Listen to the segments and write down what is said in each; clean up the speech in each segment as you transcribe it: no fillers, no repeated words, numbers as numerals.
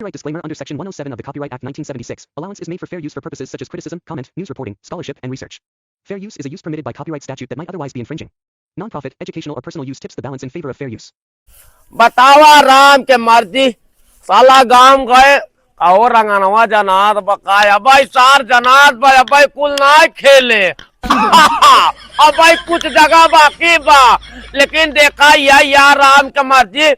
Copyright disclaimer under Section 107 of the Copyright Act 1976. Allowance is made for fair use for purposes such as criticism, comment, news reporting, scholarship, and research. Fair use is a use permitted by copyright statute that might otherwise be infringing. Non-profit, educational, or personal use tips the balance in favor of fair use. बतावा राम के मर्जी साला गांव गए और रंगनवा जनात बकाय अबाई सार जनात भाई अबाई कुल ना खेले अबाई कुछ जगह बाकी बा लेकिन देखा या राम के मर्जी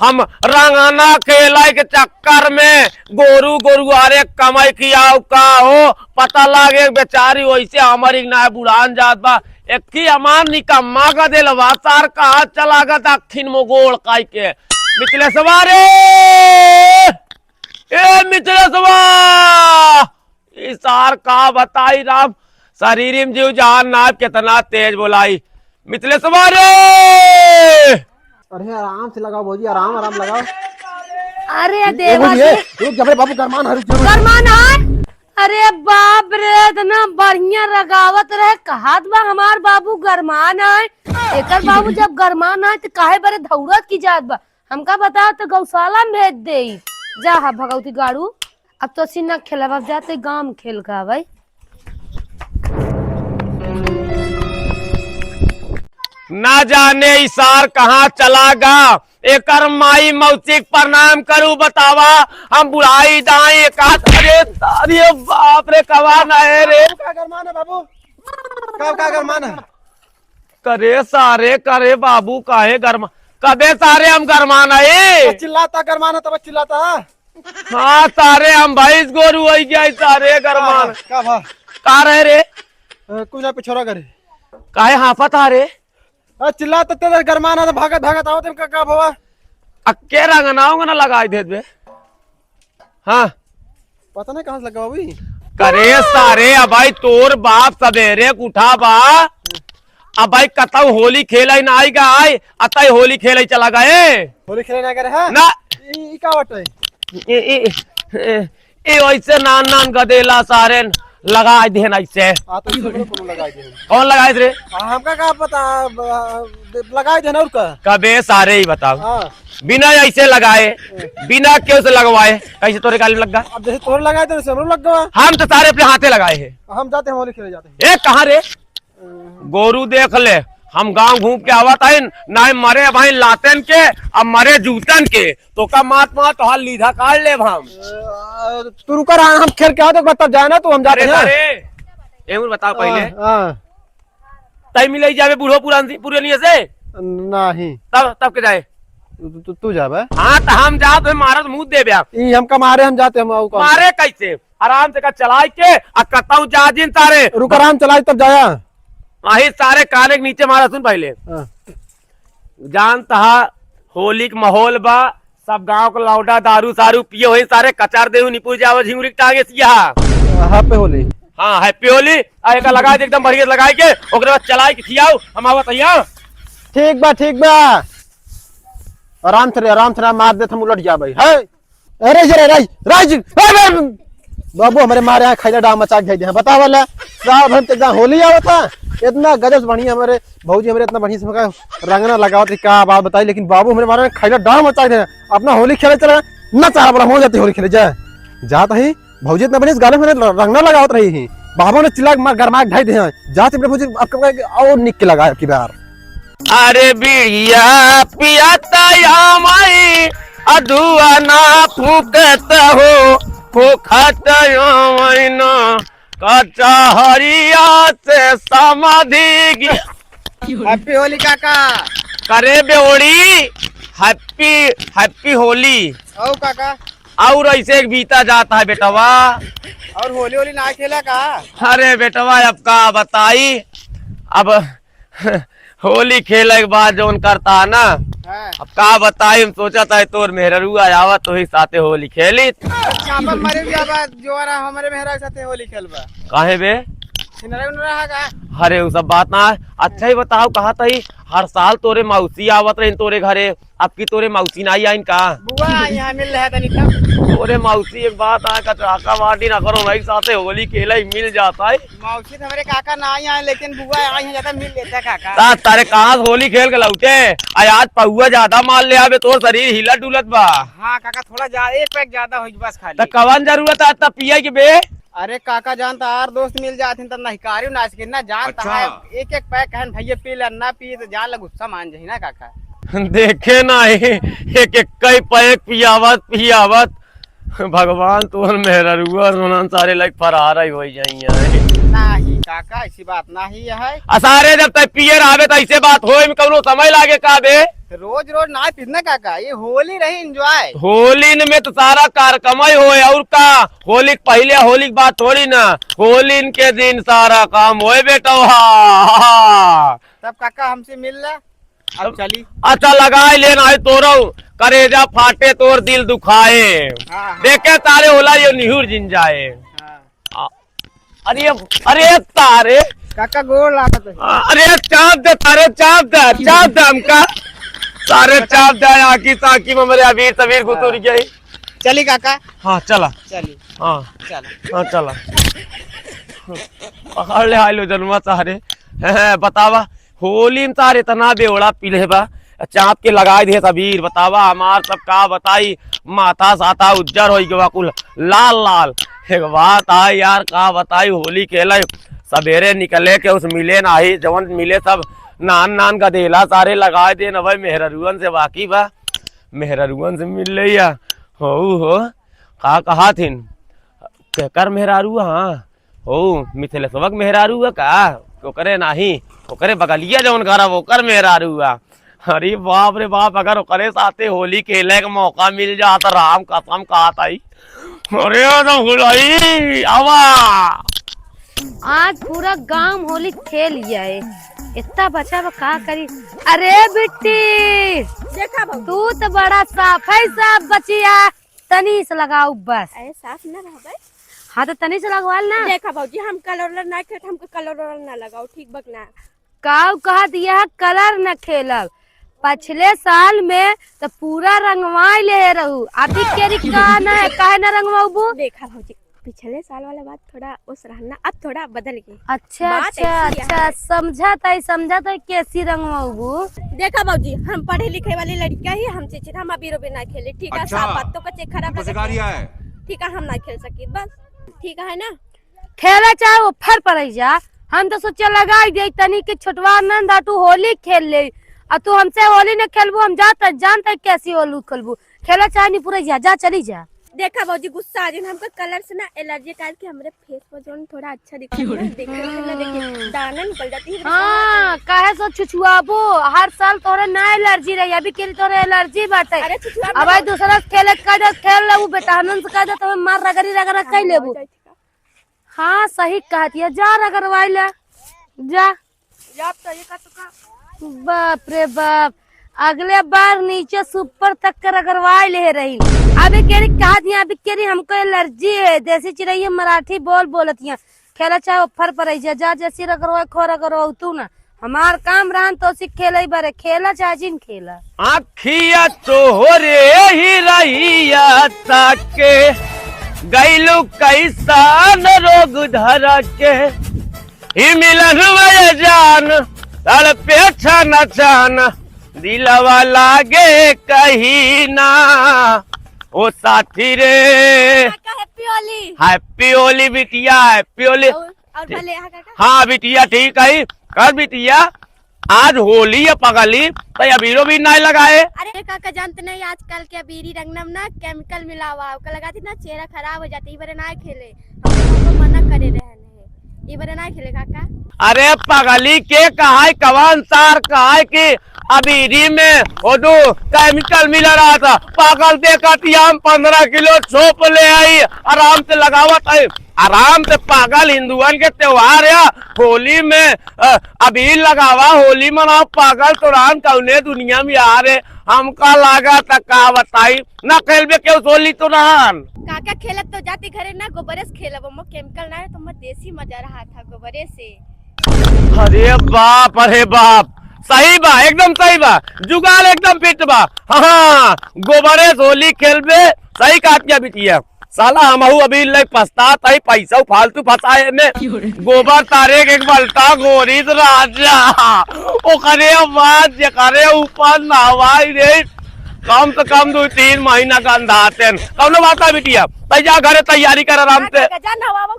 हम रंगना खेला के चक्कर में गोरू गोरू अरे कमाई किया का हो पता लगे बेचारी वैसे हमारी ना बुढ़ान जात बा एक ही अमान निकम्मा का दिलवा सार कहा चला गया दक्षिण मोगोल काई के मिथिले सवारे ए मिथिले सवा इस सार कहा बताई राम शरीर में जीव जान नाप कितना तेज बोलाई मिथिले सवारे। अरे आराम से लगाओ भौजी आराम आराम लगाओ। अरे देवा रुक जा बाबू गरमान है। अरे बाप रे इतना बढ़िया रगावत रहे कहात बा हमार बाबू गरमान है। एकर बाबू जब गरमान है तो काहे बरे धौरत की जात बा हमका बता तो गौशाला में भेज दे जा हा भगवती गाड़ू अब तो सिन्ना खेलवा जाते गांव में खेल का भाई। ना जाने इसार कहाँ चला गा एकर माई मौसी प्रणाम करूं बतावा हम बुढ़ाई दाई एक अरे बाप रे कवा ना है रे का गरमान है बाबू का गरमान है करे सारे करे बाबू काहे गरमा कदे सारे हम गरमान आए चिल्लाता गरमान है तब चिल्लाता हाँ सारे हम भाई गोरू हो गया सारे गरमान का रहे रे कुछ ना पिछोरा करे काहे हाफत आ रे चिल्लाता तेरे गरमान है तो भागत भागत आओ तुम का भवा अक्के रंगनाओ ना लगाई दे बे हाँ पता नहीं कहाँ से लगा बाबू करे सारे अब भाई तोर बाप सवेरे उठा बा अब भाई कतौ होली खेला ना आई गा आई अतः होली खेला चला गए होली खेले ना करे है ना ई का वट है ए वैसे नान नान गदेला सारे लगा देना ऐसे तो लगाई दे कौन लगाए रे हमका का पता लगाई देना और का कबे सारे ही बताओ हाँ बिना ऐसे लगाए बिना क्यों से लगवाए कैसे तोरे गाली में लग गया अब जैसे तोड़ लगाए थे हमरो लग गया हम तो सारे अपने हाथे लगाए हैं हम जाते हैं होली खेले जाते हैं ए कहाँ रे गोरू देख ले हम गांव घूम के आवत है ना मरे भाई लातेन के अब मरे जूतन के तो का मात मात तो हाल लीधा काट ले हम तू रुका रहा हम खेल के आओ तो बता जाए ना तो हम जाते हैं एम बता पहले हां तय मिले जावे बूढ़ो पुरानी से नहीं तब के जाए तू जा बे हाँ तो हम जा तो मारत मुंह दे ब्या ई हमका मारे हम जाते हम मारे कैसे आराम से का चलाई के आ कताऊ जा जिन तारे रुक आराम चलाई तब जाया वही सारे काने के नीचे मारा सुन पहले जानता होली के माहौल बा सब गांव के लौटा दारू सारू पिए हुए सारे कचार दे निपुर जावे झिंगुरी टांगे सिया हैप्पी होली हाँ हैप्पी होली आ एक लगा दे एकदम बढ़िया लगाई के ओकरे बाद चलाई के खियाओ हम आवत हिया ठीक बा आराम से मार दे हम उलट जा भाई है अरे जरे राज बाबू हमारे मारे यहाँ खैला डाम मचा के दे बता वाला साहब हम एकदम होली आवत था इतना गजब बढ़िया हमारे भौजी हमारे इतना बढ़िया से रंगना लगाओ थी क्या बात बताई लेकिन बाबू हमारे मारे खैला डाम मचा दे अपना होली खेले चला न चाह बड़ा हो जाती होली खेले जाता ही भौजी इतना बढ़िया गाने में रंगना लगावत रही ही बाबू ने चिल्ला गरमा ढाई दे जाते अपने भौजी और निक के लगाया की बार अरे बिड़िया पियाता माई अधुआ ना फूकत हो खतना कचहरिया से समाधि हैप्पी होली काका करे बेओड़ी हैप्पी होली ओ काका और ऐसे एक बीता जाता है बेटवा और होली ना खेला का अरे बेटवा अब का बताई अब होली खेले के बाद जो करता है ना अब का बताई हम सोचा था तोर मेहरू आया तो ही साथे होली खेली हमारे भी जोरा हमारे मेहरा साथे होली खेलबा काहे बे अरे वो सब बात ना अच्छा ही बताओ कहा था हर साल तोरे मौसी आवत रही तोरे घरे अब की तोरे मौसी नहीं आई का बुआ यहाँ मिल रहा था नहीं तोरे मौसी एक बात है कचराका वाटी ना करो भाई साथे होली खेला ही मिल जाता है मौसी तो हमारे काका ना आई है लेकिन बुआ आई है ज्यादा मिल लेता है काका तारे कहाँ से होली खेल के लौटे आज पहुआ ज्यादा माल ले आवे तोर शरीर हिलत डुलत बा हाँ काका थोड़ा ज्यादा एक पैक ज्यादा हो बस तो खाली कवन जरूरत है तब पिया के बे अरे काका जानता यार दोस्त मिल जाते तब नहिकारी नाच के ना जानता है एक एक पैक है भैया पी ले ना पी तो जान गुस्सा मान जाही ना काका देखे ना एक एक कई पैक पियावत भगवान तोर मेहरुआ सोना सारे लाइक फरार ही हो जाइए नहीं काका ऐसी बात नहीं है असारे जब तक पियर आवे तो ऐसे बात हो कौनो समय लागे का बे तो रोज रोज ना पीना काका ये होली रही एंजॉय होली में तो सारा कार्यक्रम ही हो और का होली पहले होली की बात थोड़ी ना होली के दिन सारा काम हो बेटा तब काका हमसे मिल रहा अब चली अच्छा लगाए लेना है तोरो करेजा फाटे तोर दिल दुखाए हाँ। देखे तारे होला ये निहुर जिन जाए हाँ। अरे अरे तारे काका गोर लागत है अरे चाप दे तारे चाप दे हमका तारे चाप दे आकी ताकी में मेरे अबीर तबीर गुतुर गई चली काका हाँ चला चली हाँ चला हाँ चला पकड़ ले हालो जन्मा तारे बतावा होली में तारे इतना बेवड़ा पीले बा चाप के लगाए दिए तबीर बतावा हमार सब का बताई माथा साथा उज्जर हो गवा कुल लाल लाल एक बात आई यार का बताई होली खेला सवेरे निकले के उस मिले नाही जवन मिले सब नान गदेला सारे लगाए दे न भाई मेहरुअन से बाकी बा मेहरुअन से मिल लिया हो का कहा थिन केकर मेहरारू हाँ हो मिथिलेश्वक मेहरारू का ओकरे नाही ओकरे बगलिया जवन घर ओकर मेहरारू अरे बाप रे बाप अगर ओकरे साथे होली खेले का मौका मिल जाता राम कसम कहत आई अरे तो हुलाई आवा आज पूरा गांव होली खेल लिया है इतना बचा वो का करी अरे बिट्टी देखा भाऊ तू तो बड़ा साफ है साफ बचिया तनी से लगाओ बस अरे साफ ना रह हाँ तो तनी से लगवाल ना देखा भाजी हम कलर ना खेल हमको कलर ना लगाओ ठीक बकना काव कहा दिया कलर न खेलब पिछले साल में तो पूरा रंगवाई ले रहू अभी केरी का ना काहे ना रंगवाबू देखा भाजी पिछले साल वाला बात थोड़ा उस रहना अब थोड़ा बदल गई अच्छा बात अच्छा ऐसी अच्छा है। समझा था कैसी रंगवाबू देखा भाजी हम पढ़े लिखे वाली लड़कियां ही हमसे चित हम अभी रोबे ना खेले ठीक है साफ बात तो कच्चे खराब लगे ठीक है हम ना खेल सकी बस ठीक है ना खेला चाहे वो फर पड़ जा हम तो सोचे लगा दे तनी के छोटवा नंदा तू होली खेल ले और तू हमसे होली न खेलबू हम जानता कैसी होली खेलबू खेला चाहे नहीं पूरा जा चली जा देखा भाजी गुस्सा आ जाए हमको कलर से ना एलर्जी टाइप के हमारे फेस पर जो थोड़ा अच्छा दिखता है देखिए दाना निकल जाती है हाँ काहे सो छुछुआबू हर साल तोरे ना एलर्जी रही अभी के लिए तोरे एलर्जी बाटे अरे छुछुआ अब भाई दूसरा खेले खेल लेबू बेटा हनन से कह दे तो मार रगड़ कह लेबू हाँ सही कहती है जा रगड़वाई ले जा बाप रे बाप अगले बार नीचे सुपर तक कर रगड़वाई ले रही अभी केरी कहा दिया अभी केरी हमको एलर्जी है देसी चिड़ैया मराठी बोलतिया खेला चाहे फर पर जा जैसी रगड़वा खो रगड़वा तू ना हमार काम रहन तो सी खेले बारे खेला चाहे जिन खेला आखिया तोहरे ही रहिया ताके गैलू कैसन रोग धरा के ही मिलन जान तड़पे छन छन दिलवा लागे कहीं ना ओ साथी रे हैप्पी होली बिटिया हैप्पी होली और भले हाँ बिटिया ठीक है कर बिटिया आज होली है पगली तो अबीरो भी नहीं लगाए अरे काका जानते नहीं आजकल के बीरी रंगनम ना केमिकल मिला हुआ लगाती ना चेहरा खराब हो जाती है ना खेले हम मना करे रहने ये बरे ना खेले काका अरे पगली के कहा कवन सार कहा कि अबीरी में वो दो केमिकल मिला रहा था पागल देखा हम 15 किलो छोप ले आई आराम से लगावत है आराम से पागल हिंदुअन के त्योहार है होली में अबीर लगावा होली मनाओ पागल तुरान कौने दुनिया में आ रहे हमका लागा तक का बताई ना खेलबे क्यों होली तुरान काका खेलब तो जाते घरे ना गोबरे से खेलब हम केमिकल ना तो मैं देसी मजा रहा था गोबरे से अरे बाप सही बा, एकदम सही बा, जुगाड़ एकदम फिट बा। हाँ गोबरे से होली खेलबे, सही काटिया बिटिया। साला हमहू अभी लग पछतात है पैसा फालतू फसाए में। गोबर तारे के एक बल्टा गोरीत राजा ओकरे बाद जकरे ऊपर नहवाई रे कम से कम 2-3 महीना का अंधाते कौनो बात है बिटिया। तैया घरे तैयारी कर आराम से।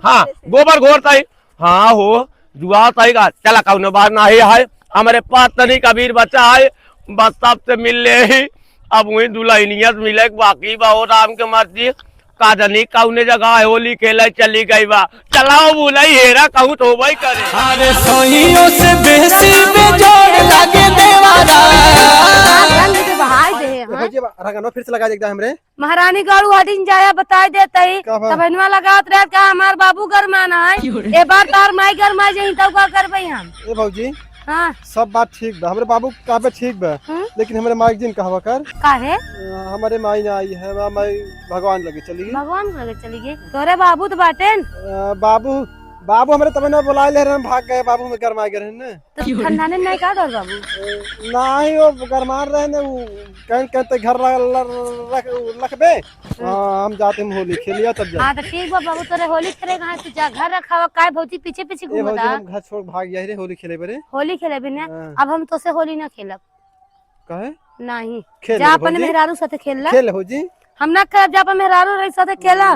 हाँ गोबर घोरता है। हाँ हो जुआ सही का चला कौनो बात ना है। हमारे पास तनी कबीर बच्चा है, बस सबसे मिल ले ही। अब वही दुल्हनिया मिले बाकी बा हो राम के मर्जी। काजनी कौने जगह होली खेले चली गई बा, चलाओ बुलाई हेरा कहूँ तो वही करे। अरे सहियों से बेसी बेजोड़ लागे देवारा। रंग के बहाय दे हाँ? भौजी रंगनवा फिर से लगा दे एकदम हमरे। महारानी गौरू हटिन जाया बताई देता ही का बा? तबनवा लगात रह का हमार बाबू गरमाना है। ए बार तार माई गरमा जही तब का करबई हम। ए भौजी हाँ सब बात ठीक बा, हमरे बाबू कहबे ठीक बा, लेकिन हमरे माई दिन कहवा कर काहे हमारे माई ना आई है, माई भगवान लगे चली गई। भगवान को लगे चली गई। तोरे बाबू तो बाटेन बाबू बाबू हमारे तब ना बुला ले रहे, हम भाग गए, बाबू में गरमा गए ना। तो ठंडा ने नहीं का डर बाबू नहीं वो गरमार रहे ने, वो कहीं कहते घर रखबे। हम जाते हम होली खेलिया तब जा। हाँ तो ठीक बा बाबू तोरे होली खेले कहाँ तू जा घर रखा काय भौजी पीछे पीछे ए भौजी घूमता। हम घर छोड़ भाग गए रे होली खेले बरे। होली खेले भी ना हाँ। अब हम तो से होली ना खेलब कहे नहीं खेल जा अपने मेहरारू साथे खेलला। खेल भौजी हम ना कर जा अपन मेहरारू रही साथे खेला।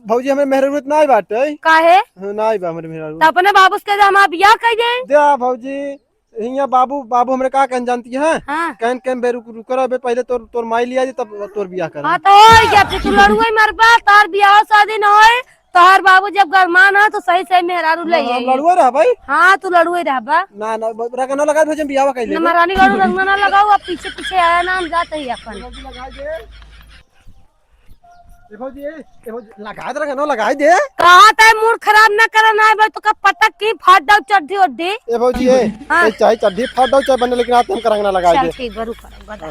भौजी हमें मेहरारू ना आई बाटे। काहे ना आई बा हमारे मेहरारू। तो अपने बाबू से हम बियाह कर दे। दे भौजी हिया बाबू बाबू हमरे का कहन जानती है। हाँ कहन बे रुक रहा बे, पहले तोर माई लिया जी तब तोर बियाह कर। हाँ तो हो गया फिर तू लड़ुई मरबा तार बियाह शादी न होए तोहर बाबू जब गरमान है तो सही सही मेहरारू ले आई। लड़ुआ रहा भाई। हाँ तू लड़ुई रहबा ना ना रगना लगा भौजी बियाह कर ले। न महारानी गौरू रंगना ना लगाओ अब पीछे पीछे आया ना हम जाते ही अपन। भौजी लगा दे रगना लगा दे। कहा था मूड खराब ना करना है भाई तो का पटक की फाट दो चढ़ी उड्डी। ए भौजी हाँ। चाहे चड्डी फाट दो चाहे बने, लेकिन आते हम करंगना लगा चल दे। ठीक बरू कर बता।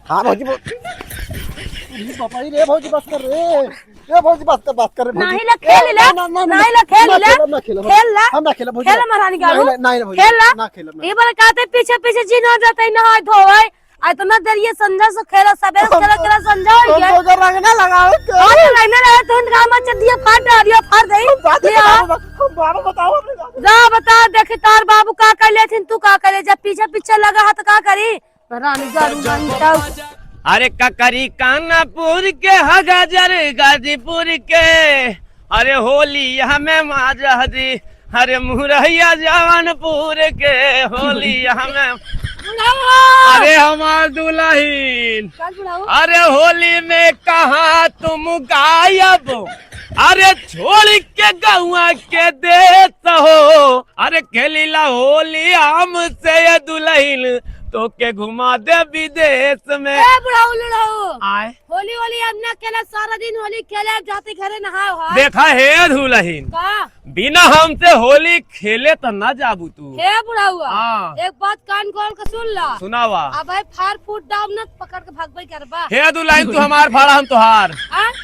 हाँ भौजी पापा रे भौजी बस कर रे। ए भौजी बात कर रे भौजी। नहीं ला खेल ले नहीं ला खेल ले खेल ला हम ना खेला भौजी। खेल महारानी गारू नहीं भौजी खेल ला ना खेला। ये बार कहते पीछे पीछे जी न जाते न हाथ धोए आई तो ना दरिये संजा से खेला सबेरे खेला संजा हो गया। तो रंगना लगाओ और रहने रहे तो इनका मत दिया फाट दिया फाड़ दे। बाबा बताओ अपने। जा बता देख तार बाबू का कर लेथिन तू का करे जब पीछे पीछे लगा हाथ का करी महारानी गारू। अरे ककरी कानापुर के हगाजर गाजीपुर के, अरे होली हमें माजा दी, अरे मुरैया जवानपुर के होली हमें। अरे हमार दुल्हन अरे होली में कहा तुम गायब, अरे छोड़ के गौआ के देत हो, अरे खेलीला होली हमसे दुल्हन तो के घुमा दे विदेश में। बुढ़ाऊ लड़ाऊ आए होली होली अब ना खेला सारा दिन होली खेले जाते घरे नहाओ हा देखा है दुल्हन का बिना हमसे होली खेले तो ना जाबू तू। हे बुढ़ाऊ हाँ। एक बात कान खोल के सुन ला सुनावा। अब भाई फार फूट डाउन न पकड़ के भागबई करबा। हे दुल्हन तू हमार फाड़ा हम तोहार।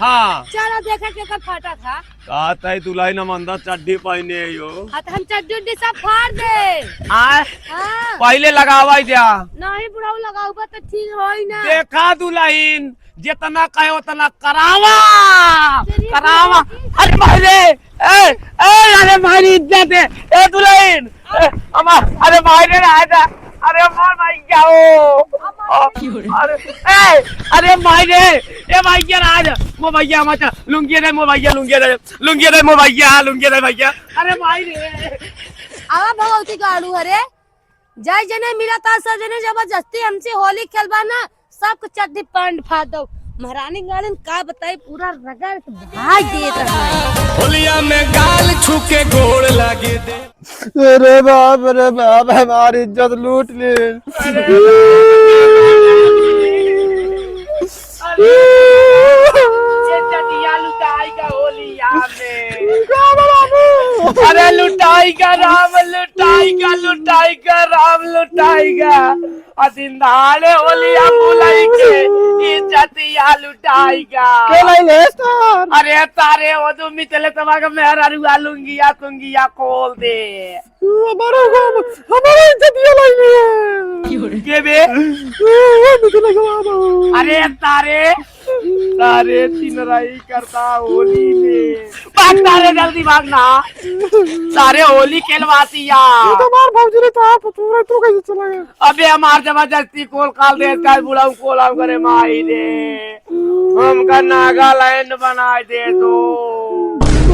हाँ चलो देखा केकर फाटा था कहता है दुल्हन हम अंदर चड्डी पहने यो। हाँ तो हम चड्डी सब फाड़ दे। आए हाँ पहले लगावा दिया। नहीं बुढ़ाऊ लगाऊ बा तो ठीक होई ना। देखा दुल्हन जितना कहे उतना करावा करावा। अरे मारे अरे मारी इज्जत है ए दुल्हन अरे मारे राजा अरे मार भाई क्या हो। अरे मारे ए भैया राज मो भैया मत लुंगी दे मो भैया लुंगी दे मो भैया भैया। अरे मारे आवा भगवती गाड़ू हरे जय जने मिला ता सजने जबरदस्ती हमसे होली खेलबा ना सब चड्डी पंड फाड़ दो। महारानी गार्डन का बताई पूरा रगड़ के भाग देत रहा। होलिया में गाल छूके गोड़ लगे दे। अरे बाप हमारी इज्जत लूट ली। अरे लुटाएगा राम लुटाएगा राम लुटाएगा। असिंदाले होलिया बुलाई के इज्जत जतिया लुटाएगा के लाई ले सर अरे तारे वो तो मितले तबाका मेहरा रुआ लूंगी या खोल दे हमारा जतिया लाई ले के बे निकल गवा अरे तारे तीन राई करता होली में भाग तारे जल्दी भागना तारे होली खेलवाती यार तो मार भौजी ने तो आप तू कैसे चला गया अबे हमार जबरदस्ती कोल काल दे का बुलाऊ कोलाम करे माई दे हमका नागालैंड बना दे दो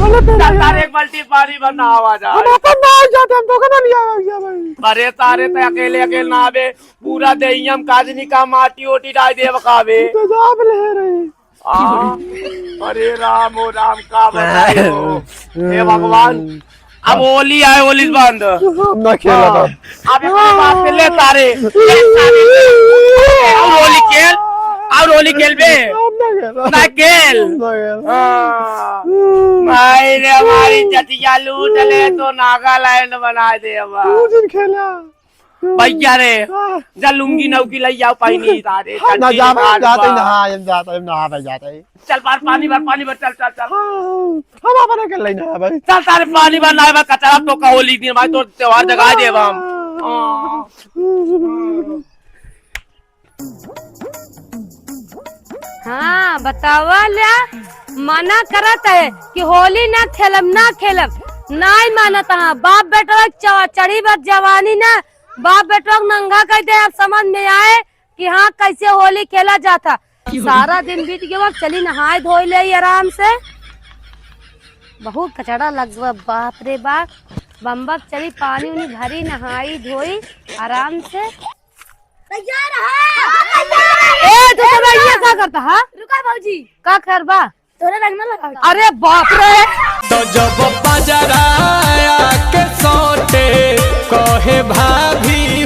तारे एक बाल्टी पानी बनावा जा हम अपन ना जाते हम तो कना लिया गया भाई अरे तारे तो अकेले ना आवे पूरा देहियम काजनी का माटी ओटी डाल दे बकावे तो जाब ले रहे अरे राम ओ राम का बताओ हे भगवान अब होली आए होली बंद हम ना खेला था अब अपने बात से ले तारे होली खेल बे ना खेल भाई रे हमारी जतिया लूट ले तो नागालैंड बना दे अब दो दिन खेला भैया रे जा लुंगी नौकी ले जाओ पानी तारे ना जाते नहा भाई जाते चल पानी भर चल हम अपने कर लेना भाई चल तारे पानी भर ना है कचरा तो का होली दिन भाई तो त्योहार जगा दे हम हाँ बतावा ला मना करत है कि होली ना खेलब नहीं मानत हाँ बाप बेटा चढ़ी बात जवानी ना बाप बेटा नंगा कर दे अब समझ में आए कि हाँ कैसे होली खेला जाता सारा दिन बीत गया चली नहाए धोई ले आराम से बहुत कचड़ा लग बाप रे बाप बम्बक चली पानी उनी भरी नहाई धोई आराम से तैयार है ए तो सब ये क्या करता है रुका भौजी का करबा तोरे रंग ना लगा अरे बाप रे तो जब बजराया के सोटे कहे भाभी